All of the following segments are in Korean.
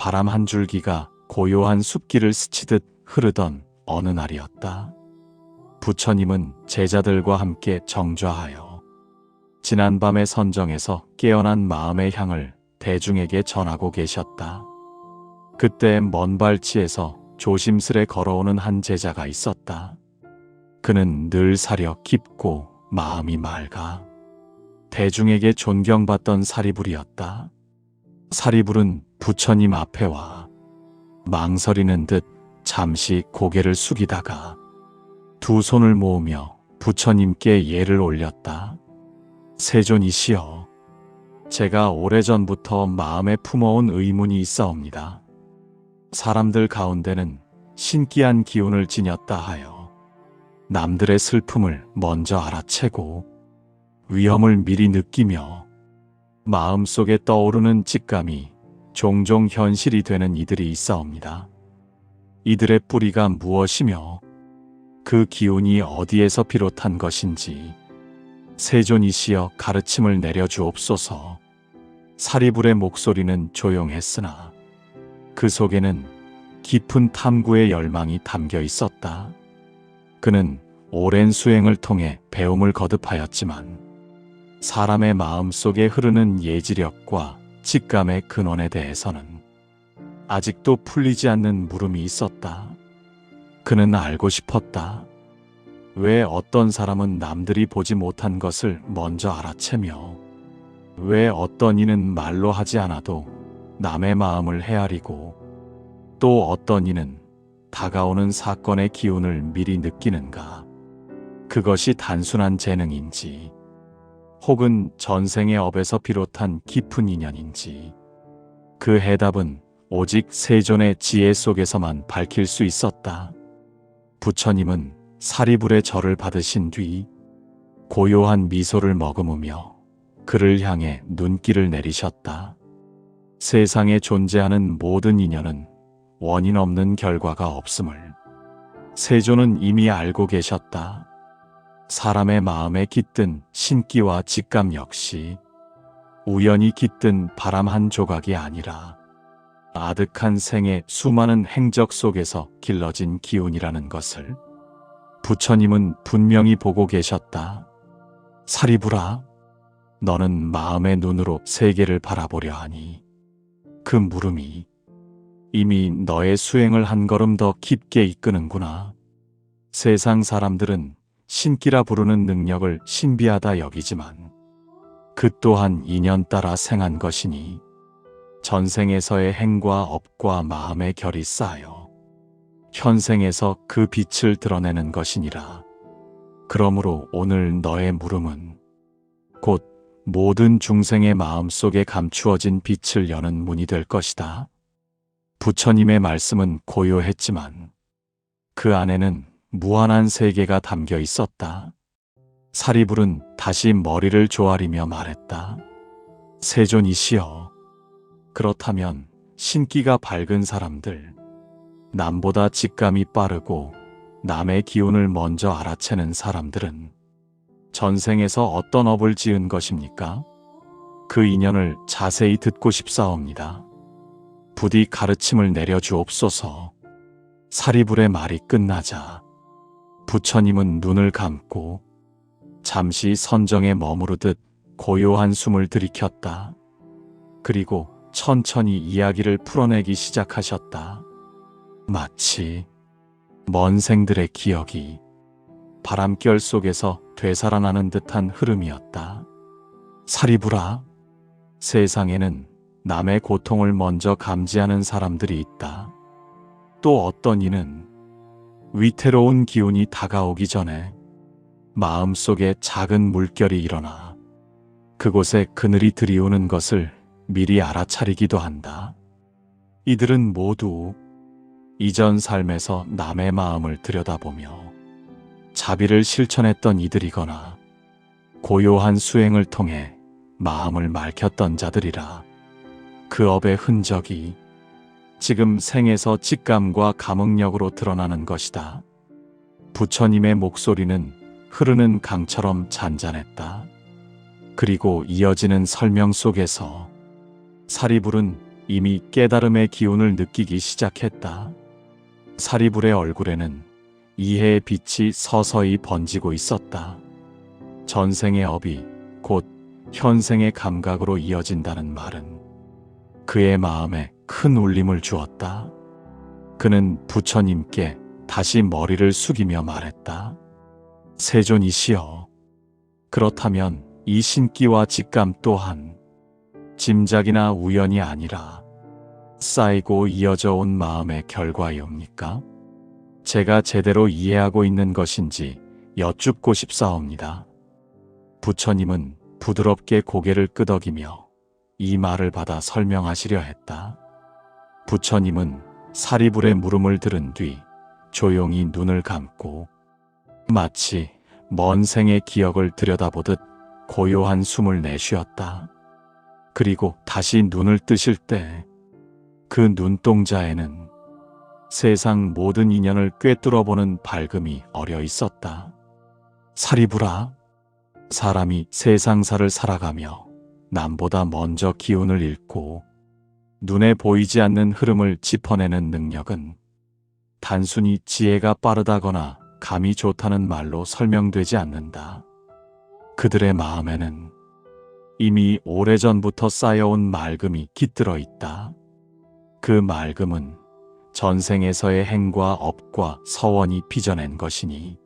바람 한 줄기가 고요한 숲길을 스치듯 흐르던 어느 날이었다. 부처님은 제자들과 함께 정좌하여 지난밤의 선정에서 깨어난 마음의 향을 대중에게 전하고 계셨다. 그때 먼 발치에서 조심스레 걸어오는 한 제자가 있었다. 그는 늘 사려 깊고 마음이 맑아 대중에게 존경받던 사리불이었다. 사리불은 부처님 앞에 와 망설이는 듯 잠시 고개를 숙이다가 두 손을 모으며 부처님께 예를 올렸다. 세존이시여, 제가 오래전부터 마음에 품어온 의문이 있사옵니다. 사람들 가운데는 신기한 기운을 지녔다 하여 남들의 슬픔을 먼저 알아채고 위험을 미리 느끼며 마음속에 떠오르는 직감이 종종 현실이 되는 이들이 있사옵니다. 이들의 뿌리가 무엇이며 그 기운이 어디에서 비롯한 것인지 세존이시여 가르침을 내려주옵소서. 사리불의 목소리는 조용했으나 그 속에는 깊은 탐구의 열망이 담겨 있었다. 그는 오랜 수행을 통해 배움을 거듭하였지만 사람의 마음 속에 흐르는 예지력과 직감의 근원에 대해서는 아직도 풀리지 않는 물음이 있었다. 그는 알고 싶었다. 왜 어떤 사람은 남들이 보지 못한 것을 먼저 알아채며 왜 어떤 이는 말로 하지 않아도 남의 마음을 헤아리고 또 어떤 이는 다가오는 사건의 기운을 미리 느끼는가? 그것이 단순한 재능인지 혹은 전생의 업에서 비롯한 깊은 인연인지 그 해답은 오직 세존의 지혜 속에서만 밝힐 수 있었다. 부처님은 사리불의 절을 받으신 뒤 고요한 미소를 머금으며 그를 향해 눈길을 내리셨다. 세상에 존재하는 모든 인연은 원인 없는 결과가 없음을 세존은 이미 알고 계셨다. 사람의 마음에 깃든 신기와 직감 역시 우연히 깃든 바람 한 조각이 아니라 아득한 생의 수많은 행적 속에서 길러진 기운이라는 것을 부처님은 분명히 보고 계셨다. 사리불아, 너는 마음의 눈으로 세계를 바라보려 하니 그 물음이 이미 너의 수행을 한 걸음 더 깊게 이끄는구나. 세상 사람들은 신기라 부르는 능력을 신비하다 여기지만 그 또한 인연 따라 생한 것이니 전생에서의 행과 업과 마음의 결이 쌓여 현생에서 그 빛을 드러내는 것이니라. 그러므로 오늘 너의 물음은 곧 모든 중생의 마음 속에 감추어진 빛을 여는 문이 될 것이다. 부처님의 말씀은 고요했지만 그 안에는 무한한 세계가 담겨 있었다. 사리불은 다시 머리를 조아리며 말했다. 세존이시여, 그렇다면 신기가 밝은 사람들, 남보다 직감이 빠르고 남의 기운을 먼저 알아채는 사람들은 전생에서 어떤 업을 지은 것입니까? 그 인연을 자세히 듣고 싶사옵니다. 부디 가르침을 내려주옵소서. 사리불의 말이 끝나자 부처님은 눈을 감고 잠시 선정에 머무르듯 고요한 숨을 들이켰다. 그리고 천천히 이야기를 풀어내기 시작하셨다. 마치 먼 생들의 기억이 바람결 속에서 되살아나는 듯한 흐름이었다. 사리불아, 세상에는 남의 고통을 먼저 감지하는 사람들이 있다. 또 어떤 이는 위태로운 기운이 다가오기 전에 마음속에 작은 물결이 일어나 그곳에 그늘이 들이오는 것을 미리 알아차리기도 한다. 이들은 모두 이전 삶에서 남의 마음을 들여다보며 자비를 실천했던 이들이거나 고요한 수행을 통해 마음을 맑혔던 자들이라. 그 업의 흔적이 지금 생에서 직감과 감응력으로 드러나는 것이다. 부처님의 목소리는 흐르는 강처럼 잔잔했다. 그리고 이어지는 설명 속에서 사리불은 이미 깨달음의 기운을 느끼기 시작했다. 사리불의 얼굴에는 이해의 빛이 서서히 번지고 있었다. 전생의 업이 곧 현생의 감각으로 이어진다는 말은 그의 마음에 큰 울림을 주었다. 그는 부처님께 다시 머리를 숙이며 말했다. 세존이시여, 그렇다면 이 신기와 직감 또한 짐작이나 우연이 아니라 쌓이고 이어져 온 마음의 결과이옵니까? 제가 제대로 이해하고 있는 것인지 여쭙고 싶사옵니다. 부처님은 부드럽게 고개를 끄덕이며 이 말을 받아 설명하시려 했다. 부처님은 사리불의 물음을 들은 뒤 조용히 눈을 감고 마치 먼 생의 기억을 들여다보듯 고요한 숨을 내쉬었다. 그리고 다시 눈을 뜨실 때 그 눈동자에는 세상 모든 인연을 꿰뚫어보는 밝음이 어려 있었다. 사리불아, 사람이 세상사를 살아가며 남보다 먼저 기운을 잃고 눈에 보이지 않는 흐름을 짚어내는 능력은 단순히 지혜가 빠르다거나 감이 좋다는 말로 설명되지 않는다. 그들의 마음에는 이미 오래전부터 쌓여온 맑음이 깃들어 있다. 그 맑음은 전생에서의 행과 업과 서원이 빚어낸 것이니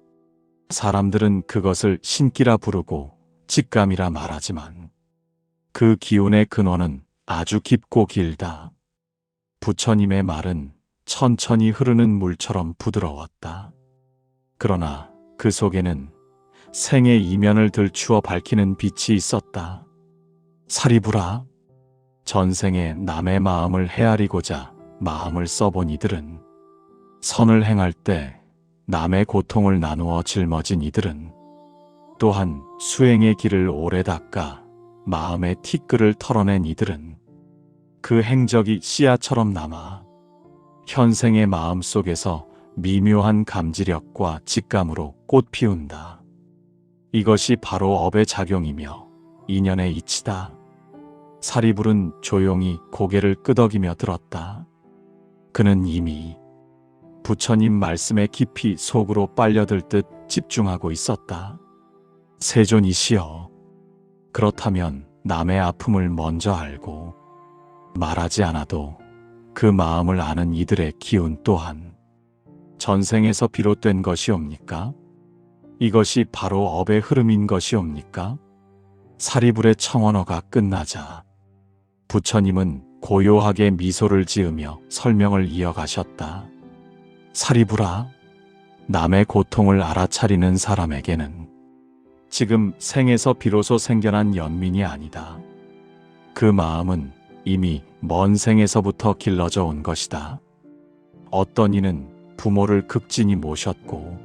사람들은 그것을 신기라 부르고 직감이라 말하지만 그 기운의 근원은 아주 깊고 길다. 부처님의 말은 천천히 흐르는 물처럼 부드러웠다. 그러나 그 속에는 생의 이면을 들추어 밝히는 빛이 있었다. 사리불아, 전생에 남의 마음을 헤아리고자 마음을 써본 이들은, 선을 행할 때 남의 고통을 나누어 짊어진 이들은, 또한 수행의 길을 오래 닦아 마음의 티끌을 털어낸 이들은 그 행적이 씨앗처럼 남아 현생의 마음 속에서 미묘한 감지력과 직감으로 꽃 피운다. 이것이 바로 업의 작용이며 인연의 이치다. 사리불은 조용히 고개를 끄덕이며 들었다. 그는 이미 부처님 말씀에 깊이 속으로 빨려들 듯 집중하고 있었다. 세존이시여, 그렇다면 남의 아픔을 먼저 알고 말하지 않아도 그 마음을 아는 이들의 기운 또한 전생에서 비롯된 것이옵니까? 이것이 바로 업의 흐름인 것이옵니까? 사리불의 청언어가 끝나자 부처님은 고요하게 미소를 지으며 설명을 이어가셨다. 사리불아, 남의 고통을 알아차리는 사람에게는 지금 생에서 비로소 생겨난 연민이 아니다. 그 마음은 이미 먼 생에서부터 길러져 온 것이다. 어떤 이는 부모를 극진히 모셨고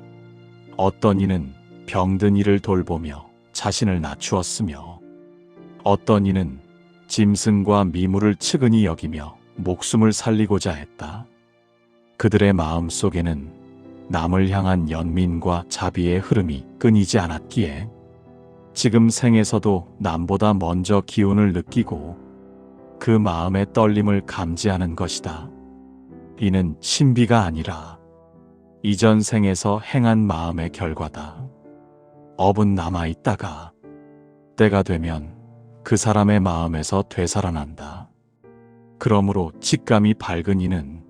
어떤 이는 병든 이를 돌보며 자신을 낮추었으며 어떤 이는 짐승과 미물을 측은히 여기며 목숨을 살리고자 했다. 그들의 마음 속에는 남을 향한 연민과 자비의 흐름이 끊이지 않았기에 지금 생에서도 남보다 먼저 기운을 느끼고 그 마음의 떨림을 감지하는 것이다. 이는 신비가 아니라 이전 생에서 행한 마음의 결과다. 업은 남아있다가 때가 되면 그 사람의 마음에서 되살아난다. 그러므로 직감이 밝은 이는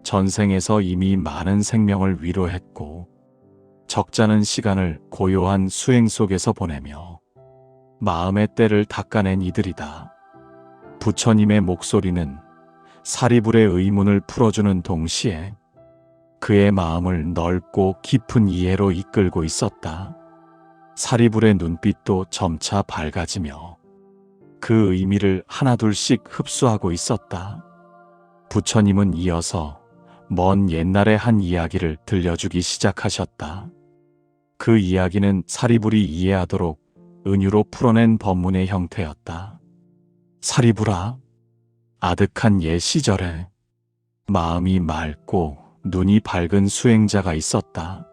전생에서 이미 많은 생명을 위로했고 적잖은 시간을 고요한 수행 속에서 보내며 마음의 때를 닦아낸 이들이다. 부처님의 목소리는 사리불의 의문을 풀어주는 동시에 그의 마음을 넓고 깊은 이해로 이끌고 있었다. 사리불의 눈빛도 점차 밝아지며 그 의미를 하나둘씩 흡수하고 있었다. 부처님은 이어서 먼 옛날의 한 이야기를 들려주기 시작하셨다. 그 이야기는 사리불이 이해하도록 은유로 풀어낸 법문의 형태였다. 사리불아, 아득한 옛 시절에 마음이 맑고 눈이 밝은 수행자가 있었다.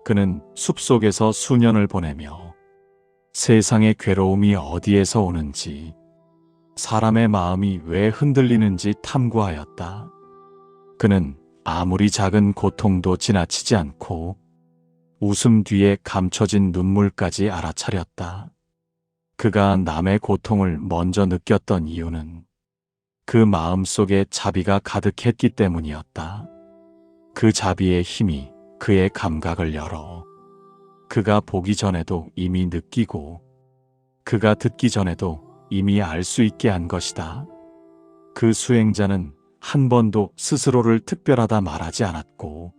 그는 숲속에서 수년을 보내며 세상의 괴로움이 어디에서 오는지, 사람의 마음이 왜 흔들리는지 탐구하였다. 그는 아무리 작은 고통도 지나치지 않고 웃음 뒤에 감춰진 눈물까지 알아차렸다. 그가 남의 고통을 먼저 느꼈던 이유는 그 마음 속에 자비가 가득했기 때문이었다. 그 자비의 힘이 그의 감각을 열어 그가 보기 전에도 이미 느끼고 그가 듣기 전에도 이미 알 수 있게 한 것이다. 그 수행자는 한 번도 스스로를 특별하다 말하지 않았고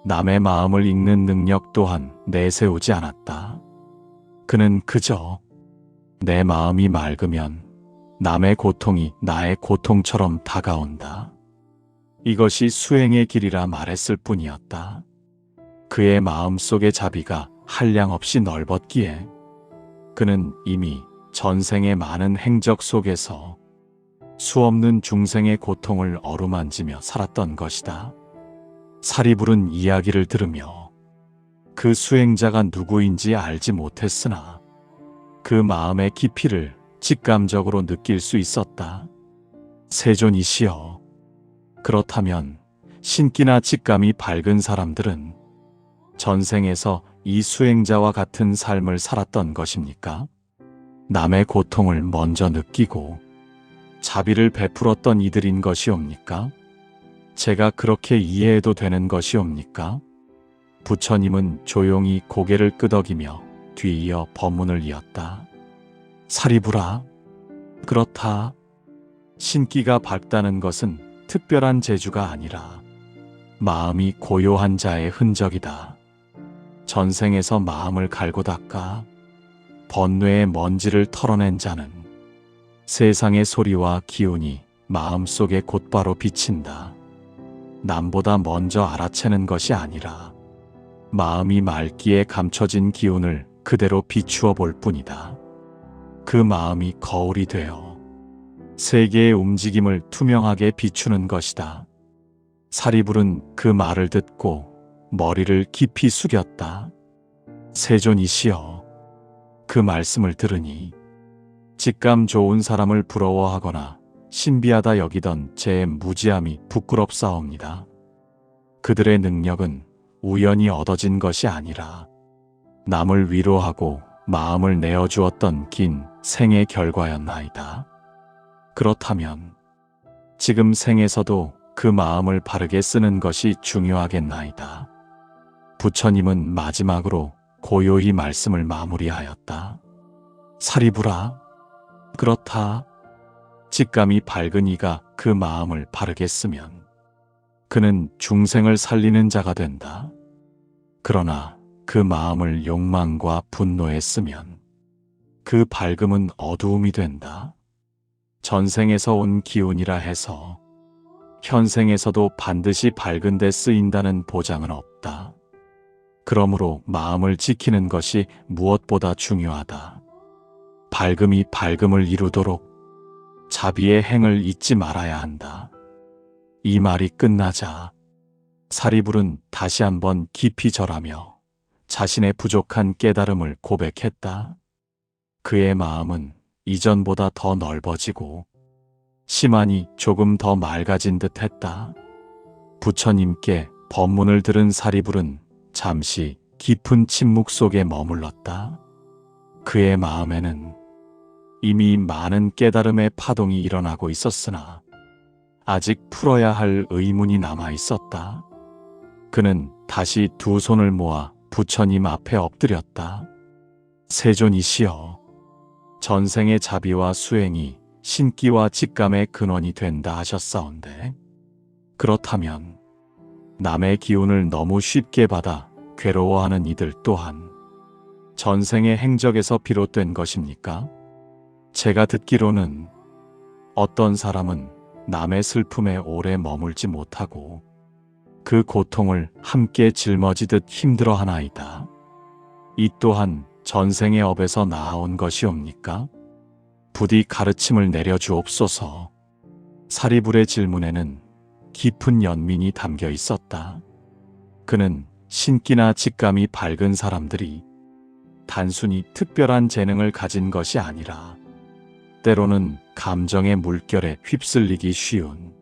남의 마음을 읽는 능력 또한 내세우지 않았다. 그는 그저 내 마음이 맑으면 남의 고통이 나의 고통처럼 다가온다. 이것이 수행의 길이라 말했을 뿐이었다. 그의 마음 속의 자비가 한량없이 넓었기에 그는 이미 전생의 많은 행적 속에서 수없는 중생의 고통을 어루만지며 살았던 것이다. 사리불은 이야기를 들으며 그 수행자가 누구인지 알지 못했으나 그 마음의 깊이를 직감적으로 느낄 수 있었다. 세존이시여, 그렇다면 신기나 직감이 밝은 사람들은 전생에서 이 수행자와 같은 삶을 살았던 것입니까? 남의 고통을 먼저 느끼고 자비를 베풀었던 이들인 것이옵니까? 제가 그렇게 이해해도 되는 것이옵니까? 부처님은 조용히 고개를 끄덕이며 뒤이어 법문을 이었다. 사리불아, 그렇다. 신기가 밝다는 것은 특별한 재주가 아니라 마음이 고요한 자의 흔적이다. 전생에서 마음을 갈고 닦아 번뇌의 먼지를 털어낸 자는 세상의 소리와 기운이 마음속에 곧바로 비친다. 남보다 먼저 알아채는 것이 아니라 마음이 맑기에 감춰진 기운을 그대로 비추어 볼 뿐이다. 그 마음이 거울이 되어 세계의 움직임을 투명하게 비추는 것이다. 사리불은 그 말을 듣고 머리를 깊이 숙였다. 세존이시여, 그 말씀을 들으니 직감 좋은 사람을 부러워하거나 신비하다 여기던 제 무지함이 부끄럽사옵니다. 그들의 능력은 우연히 얻어진 것이 아니라 남을 위로하고 마음을 내어주었던 긴 생의 결과였나이다. 그렇다면 지금 생에서도 그 마음을 바르게 쓰는 것이 중요하겠나이다. 부처님은 마지막으로 고요히 말씀을 마무리하였다. 사리불아, 그렇다. 직감이 밝은 이가 그 마음을 바르게 쓰면 그는 중생을 살리는 자가 된다. 그러나 그 마음을 욕망과 분노에 쓰면 그 밝음은 어두움이 된다. 전생에서 온 기운이라 해서 현생에서도 반드시 밝은 데 쓰인다는 보장은 없다. 그러므로 마음을 지키는 것이 무엇보다 중요하다. 밝음이 밝음을 이루도록 자비의 행을 잊지 말아야 한다. 이 말이 끝나자 사리불은 다시 한번 깊이 절하며 자신의 부족한 깨달음을 고백했다. 그의 마음은 이전보다 더 넓어지고 심한이 조금 더 맑아진 듯 했다. 부처님께 법문을 들은 사리불은 잠시 깊은 침묵 속에 머물렀다. 그의 마음에는 이미 많은 깨달음의 파동이 일어나고 있었으나 아직 풀어야 할 의문이 남아 있었다. 그는 다시 두 손을 모아 부처님 앞에 엎드렸다. 세존이시여, 전생의 자비와 수행이 신기와 직감의 근원이 된다 하셨사온데 그렇다면 남의 기운을 너무 쉽게 받아 괴로워하는 이들 또한 전생의 행적에서 비롯된 것입니까? 제가 듣기로는 어떤 사람은 남의 슬픔에 오래 머물지 못하고 그 고통을 함께 짊어지듯 힘들어하나이다. 이 또한 전생의 업에서 나아온 것이옵니까? 부디 가르침을 내려주옵소서. 사리불의 질문에는 깊은 연민이 담겨 있었다. 그는 신기나 직감이 밝은 사람들이 단순히 특별한 재능을 가진 것이 아니라 때로는 감정의 물결에 휩쓸리기 쉬운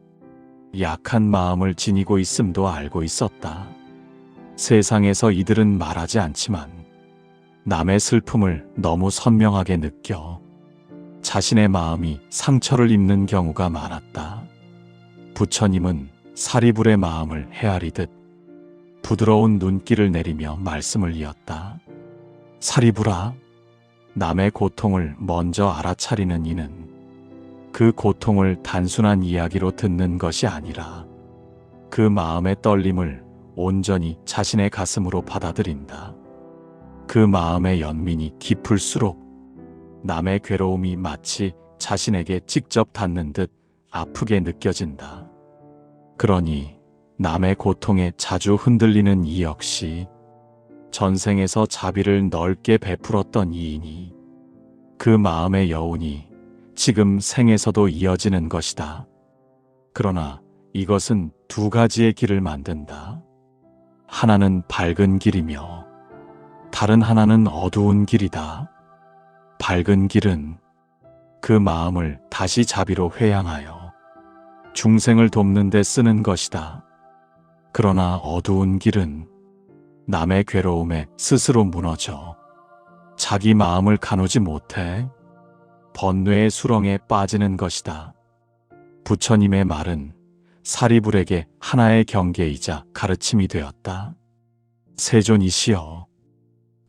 약한 마음을 지니고 있음도 알고 있었다. 세상에서 이들은 말하지 않지만 남의 슬픔을 너무 선명하게 느껴 자신의 마음이 상처를 입는 경우가 많았다. 부처님은 사리불의 마음을 헤아리듯 부드러운 눈길을 내리며 말씀을 이었다. 사리불아, 남의 고통을 먼저 알아차리는 이는 그 고통을 단순한 이야기로 듣는 것이 아니라 그 마음의 떨림을 온전히 자신의 가슴으로 받아들인다. 그 마음의 연민이 깊을수록 남의 괴로움이 마치 자신에게 직접 닿는 듯 아프게 느껴진다. 그러니 남의 고통에 자주 흔들리는 이 역시 전생에서 자비를 넓게 베풀었던 이이니 그 마음의 여운이 지금 생에서도 이어지는 것이다. 그러나 이것은 두 가지의 길을 만든다. 하나는 밝은 길이며 다른 하나는 어두운 길이다. 밝은 길은 그 마음을 다시 자비로 회양하여 중생을 돕는 데 쓰는 것이다. 그러나 어두운 길은 남의 괴로움에 스스로 무너져 자기 마음을 가누지 못해 번뇌의 수렁에 빠지는 것이다. 부처님의 말은 사리불에게 하나의 경계이자 가르침이 되었다. 세존이시여,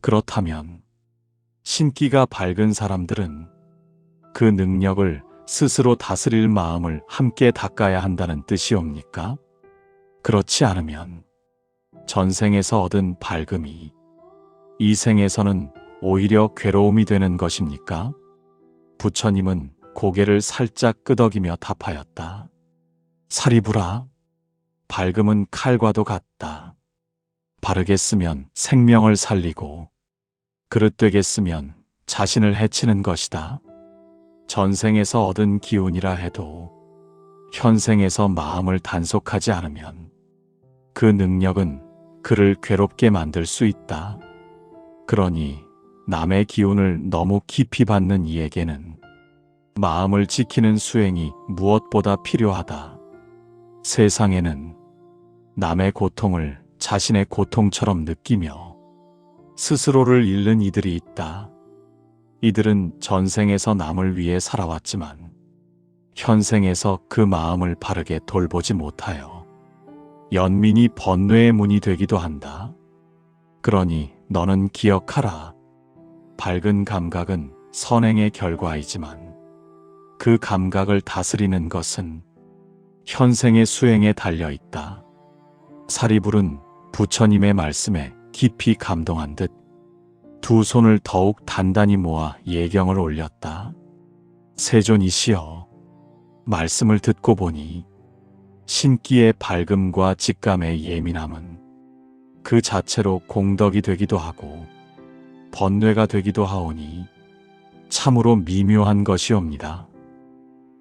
그렇다면 신기가 밝은 사람들은 그 능력을 스스로 다스릴 마음을 함께 닦아야 한다는 뜻이옵니까? 그렇지 않으면 전생에서 얻은 밝음이 이 생에서는 오히려 괴로움이 되는 것입니까? 부처님은 고개를 살짝 끄덕이며 답하였다. 사리불아, 밝음은 칼과도 같다. 바르게 쓰면 생명을 살리고 그릇되게 쓰면 자신을 해치는 것이다. 전생에서 얻은 기운이라 해도 현생에서 마음을 단속하지 않으면 그 능력은 그를 괴롭게 만들 수 있다. 그러니 남의 기운을 너무 깊이 받는 이에게는 마음을 지키는 수행이 무엇보다 필요하다. 세상에는 남의 고통을 자신의 고통처럼 느끼며 스스로를 잃는 이들이 있다. 이들은 전생에서 남을 위해 살아왔지만 현생에서 그 마음을 바르게 돌보지 못하여 연민이 번뇌의 문이 되기도 한다. 그러니 너는 기억하라. 밝은 감각은 선행의 결과이지만 그 감각을 다스리는 것은 현생의 수행에 달려 있다. 사리불은 부처님의 말씀에 깊이 감동한 듯 두 손을 더욱 단단히 모아 예경을 올렸다. 세존이시여, 말씀을 듣고 보니 신기의 밝음과 직감의 예민함은 그 자체로 공덕이 되기도 하고 번뇌가 되기도 하오니 참으로 미묘한 것이옵니다.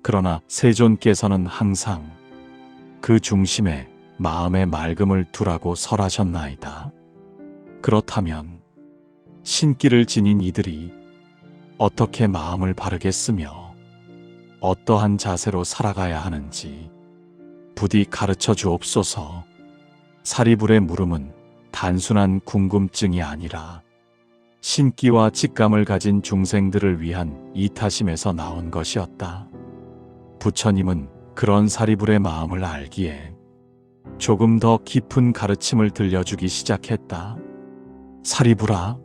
그러나 세존께서는 항상 그 중심에 마음의 맑음을 두라고 설하셨나이다. 그렇다면 신기를 지닌 이들이 어떻게 마음을 바르게 쓰며 어떠한 자세로 살아가야 하는지 부디 가르쳐 주옵소서. 사리불의 물음은 단순한 궁금증이 아니라 신기와 직감을 가진 중생들을 위한 이타심에서 나온 것이었다. 부처님은 그런 사리불의 마음을 알기에 조금 더 깊은 가르침을 들려주기 시작했다. 사리불아,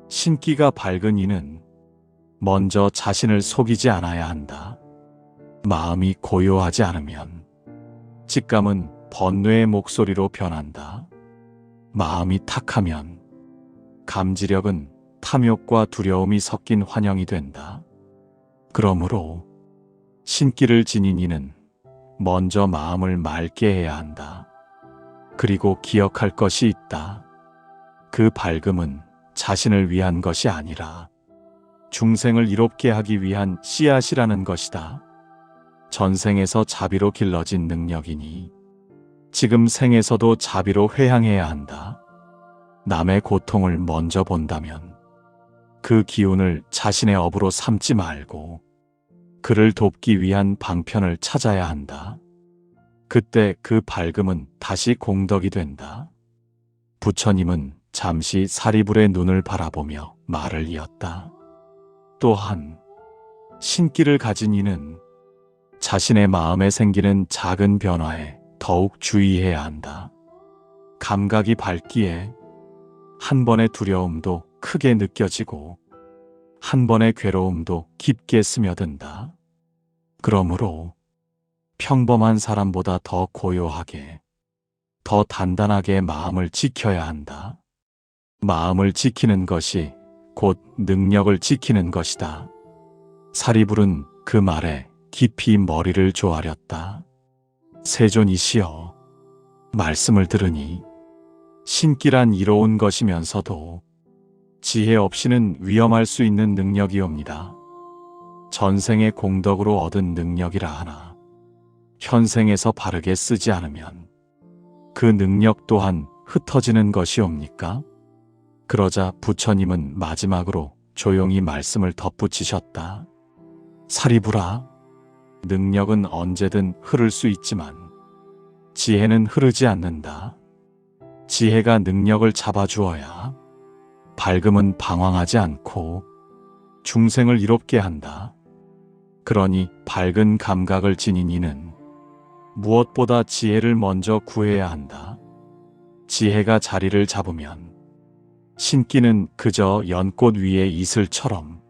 신기가 밝은 이는 먼저 자신을 속이지 않아야 한다. 마음이 고요하지 않으면 직감은 번뇌의 목소리로 변한다. 마음이 탁하면 감지력은 탐욕과 두려움이 섞인 환영이 된다. 그러므로 신기를 지닌 이는 먼저 마음을 맑게 해야 한다. 그리고 기억할 것이 있다. 그 밝음은 자신을 위한 것이 아니라 중생을 이롭게 하기 위한 씨앗이라는 것이다. 전생에서 자비로 길러진 능력이니 지금 생에서도 자비로 회향해야 한다. 남의 고통을 먼저 본다면 그 기운을 자신의 업으로 삼지 말고 그를 돕기 위한 방편을 찾아야 한다. 그때 그 밝음은 다시 공덕이 된다. 부처님은 잠시 사리불의 눈을 바라보며 말을 이었다. 또한 신기를 가진 이는 자신의 마음에 생기는 작은 변화에 더욱 주의해야 한다. 감각이 밝기에 한 번의 두려움도 크게 느껴지고 한 번의 괴로움도 깊게 스며든다. 그러므로 평범한 사람보다 더 고요하게, 더 단단하게 마음을 지켜야 한다. 마음을 지키는 것이 곧 능력을 지키는 것이다. 사리불은 그 말에 깊이 머리를 조아렸다. 세존이시여, 말씀을 들으니 신기란 이로운 것이면서도 지혜 없이는 위험할 수 있는 능력이옵니다. 전생의 공덕으로 얻은 능력이라 하나 현생에서 바르게 쓰지 않으면 그 능력 또한 흩어지는 것이옵니까? 그러자 부처님은 마지막으로 조용히 말씀을 덧붙이셨다. 사리불아, 능력은 언제든 흐를 수 있지만 지혜는 흐르지 않는다. 지혜가 능력을 잡아주어야 밝음은 방황하지 않고 중생을 이롭게 한다. 그러니 밝은 감각을 지닌 이는 무엇보다 지혜를 먼저 구해야 한다. 지혜가 자리를 잡으면 신기는 그저 연꽃 위의 이슬처럼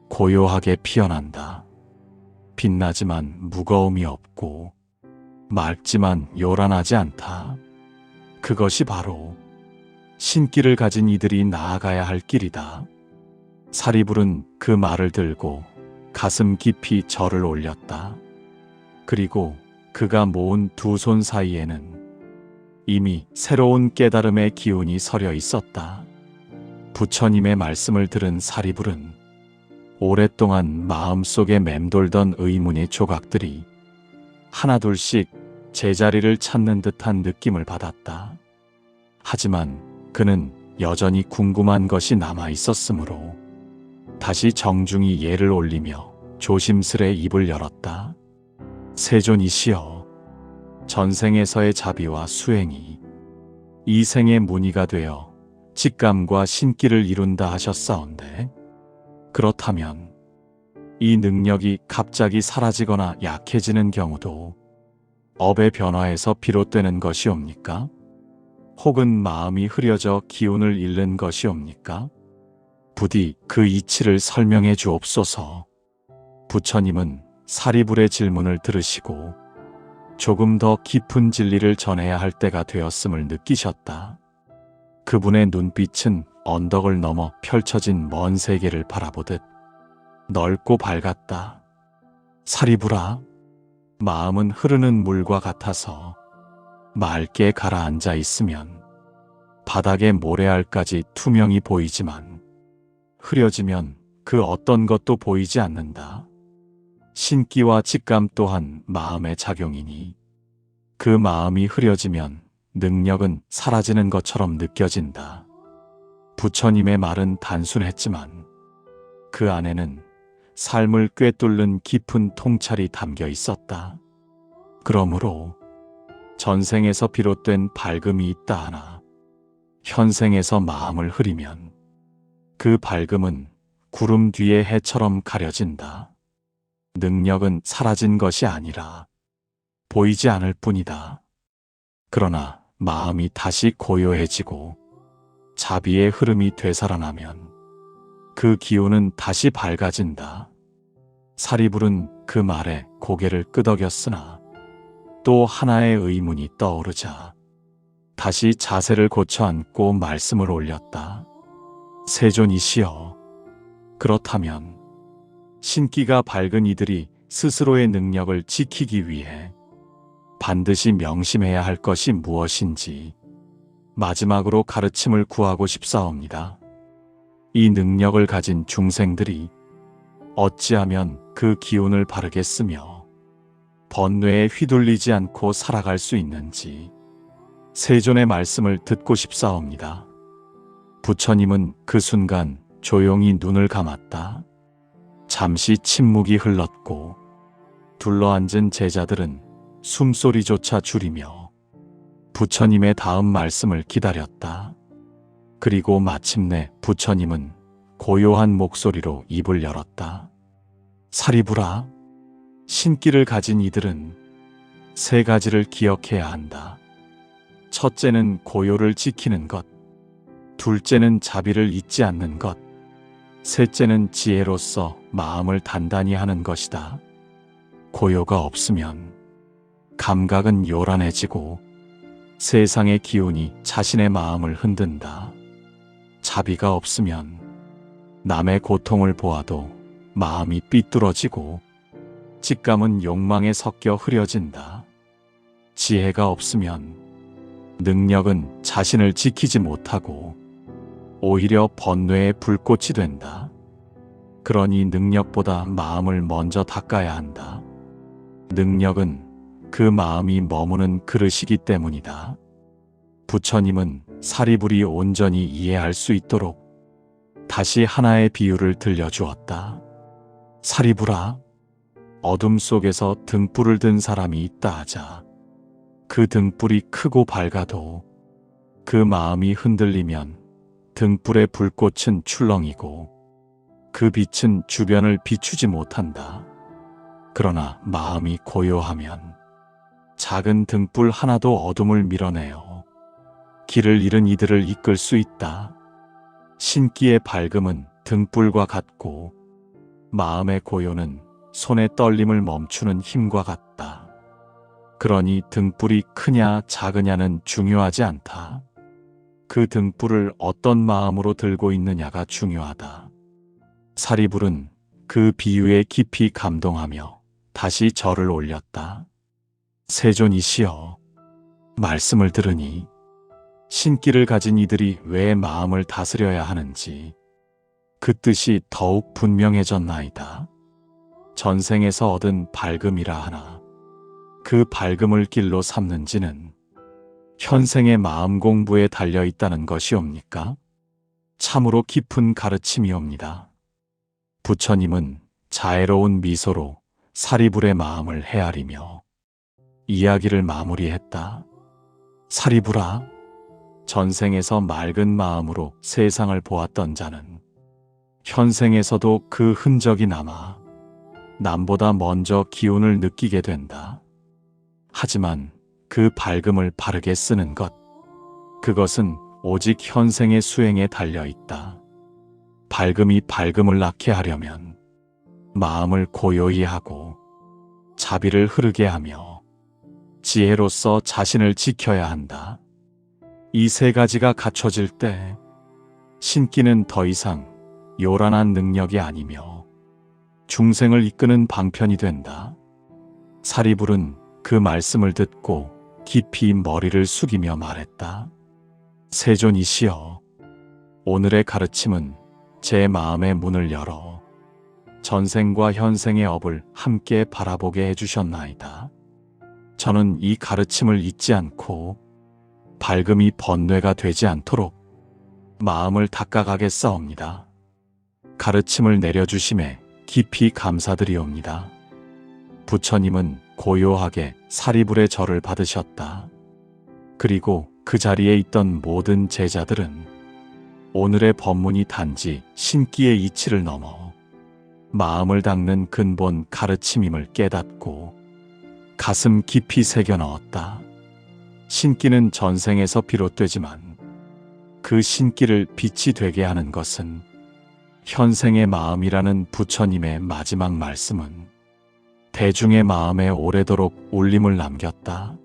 고요하게 피어난다. 빛나지만 무거움이 없고 맑지만 요란하지 않다. 그것이 바로 신기를 가진 이들이 나아가야 할 길이다. 사리불은 그 말을 들고 가슴 깊이 절을 올렸다. 그리고 그가 모은 두 손 사이에는 이미 새로운 깨달음의 기운이 서려 있었다. 부처님의 말씀을 들은 사리불은 오랫동안 마음속에 맴돌던 의문의 조각들이 하나둘씩 제자리를 찾는 듯한 느낌을 받았다. 하지만 그는 여전히 궁금한 것이 남아 있었으므로 다시 정중히 예를 올리며 조심스레 입을 열었다. 세존이시여, 전생에서의 자비와 수행이 이 생의 문의가 되어 직감과 신기를 이룬다 하셨사온데, 그렇다면 이 능력이 갑자기 사라지거나 약해지는 경우도 업의 변화에서 비롯되는 것이옵니까? 혹은 마음이 흐려져 기운을 잃는 것이옵니까? 부디 그 이치를 설명해 주옵소서. 부처님은 사리불의 질문을 들으시고 조금 더 깊은 진리를 전해야 할 때가 되었음을 느끼셨다. 그분의 눈빛은 언덕을 넘어 펼쳐진 먼 세계를 바라보듯 넓고 밝았다. 사리불아, 마음은 흐르는 물과 같아서 맑게 가라앉아 있으면 바닥의 모래알까지 투명히 보이지만 흐려지면 그 어떤 것도 보이지 않는다. 신기와 직감 또한 마음의 작용이니 그 마음이 흐려지면 능력은 사라지는 것처럼 느껴진다. 부처님의 말은 단순했지만 그 안에는 삶을 꿰뚫는 깊은 통찰이 담겨 있었다. 그러므로 전생에서 비롯된 밝음이 있다 하나 현생에서 마음을 흐리면 그 밝음은 구름 뒤의 해처럼 가려진다. 능력은 사라진 것이 아니라 보이지 않을 뿐이다. 그러나 마음이 다시 고요해지고 자비의 흐름이 되살아나면 그 기운은 다시 밝아진다. 사리불은 그 말에 고개를 끄덕였으나 또 하나의 의문이 떠오르자 다시 자세를 고쳐 앉고 말씀을 올렸다. 세존이시여, 그렇다면 신기가 밝은 이들이 스스로의 능력을 지키기 위해 반드시 명심해야 할 것이 무엇인지 마지막으로 가르침을 구하고 싶사옵니다. 이 능력을 가진 중생들이 어찌하면 그 기운을 바르게 쓰며 번뇌에 휘둘리지 않고 살아갈 수 있는지 세존의 말씀을 듣고 싶사옵니다. 부처님은 그 순간 조용히 눈을 감았다. 잠시 침묵이 흘렀고 둘러앉은 제자들은 숨소리조차 줄이며 부처님의 다음 말씀을 기다렸다. 그리고 마침내 부처님은 고요한 목소리로 입을 열었다. 사리부라, 신기를 가진 이들은 세 가지를 기억해야 한다. 첫째는 고요를 지키는 것, 둘째는 자비를 잊지 않는 것, 셋째는 지혜로서 마음을 단단히 하는 것이다. 고요가 없으면 감각은 요란해지고 세상의 기운이 자신의 마음을 흔든다. 자비가 없으면 남의 고통을 보아도 마음이 삐뚤어지고 직감은 욕망에 섞여 흐려진다. 지혜가 없으면 능력은 자신을 지키지 못하고 오히려 번뇌의 불꽃이 된다. 그러니 능력보다 마음을 먼저 닦아야 한다. 능력은 그 마음이 머무는 그릇이기 때문이다. 부처님은 사리불이 온전히 이해할 수 있도록 다시 하나의 비유를 들려주었다. 사리불아, 어둠 속에서 등불을 든 사람이 있다 하자. 그 등불이 크고 밝아도 그 마음이 흔들리면 등불의 불꽃은 출렁이고 그 빛은 주변을 비추지 못한다. 그러나 마음이 고요하면 작은 등불 하나도 어둠을 밀어내어 길을 잃은 이들을 이끌 수 있다. 신기의 밝음은 등불과 같고 마음의 고요는 손의 떨림을 멈추는 힘과 같다. 그러니 등불이 크냐 작으냐는 중요하지 않다. 그 등불을 어떤 마음으로 들고 있느냐가 중요하다. 사리불은 그 비유에 깊이 감동하며 다시 절을 올렸다. 세존이시여, 말씀을 들으니 신기를 가진 이들이 왜 마음을 다스려야 하는지 그 뜻이 더욱 분명해졌나이다. 전생에서 얻은 밝음이라 하나 그 밝음을 길로 삼는지는 현생의 마음 공부에 달려 있다는 것이옵니까? 참으로 깊은 가르침이옵니다. 부처님은 자애로운 미소로 사리불의 마음을 헤아리며 이야기를 마무리했다. 사리불아, 전생에서 맑은 마음으로 세상을 보았던 자는 현생에서도 그 흔적이 남아 남보다 먼저 기운을 느끼게 된다. 하지만 그 밝음을 바르게 쓰는 것, 그것은 오직 현생의 수행에 달려 있다. 밝음이 밝음을 낳게 하려면 마음을 고요히 하고 자비를 흐르게 하며 지혜로서 자신을 지켜야 한다. 이 세 가지가 갖춰질 때 신기는 더 이상 요란한 능력이 아니며 중생을 이끄는 방편이 된다. 사리불은 그 말씀을 듣고 깊이 머리를 숙이며 말했다. 세존이시여, 오늘의 가르침은 제 마음의 문을 열어 전생과 현생의 업을 함께 바라보게 해주셨나이다. 저는 이 가르침을 잊지 않고 밝음이 번뇌가 되지 않도록 마음을 닦아가겠사옵니다. 가르침을 내려주심에 깊이 감사드리옵니다. 부처님은 고요하게 사리불의 절을 받으셨다. 그리고 그 자리에 있던 모든 제자들은 오늘의 법문이 단지 신기의 이치를 넘어 마음을 닦는 근본 가르침임을 깨닫고 가슴 깊이 새겨 넣었다. 신기는 전생에서 비롯되지만 그 신기를 빛이 되게 하는 것은 현생의 마음이라는 부처님의 마지막 말씀은 대중의 마음에 오래도록 울림을 남겼다.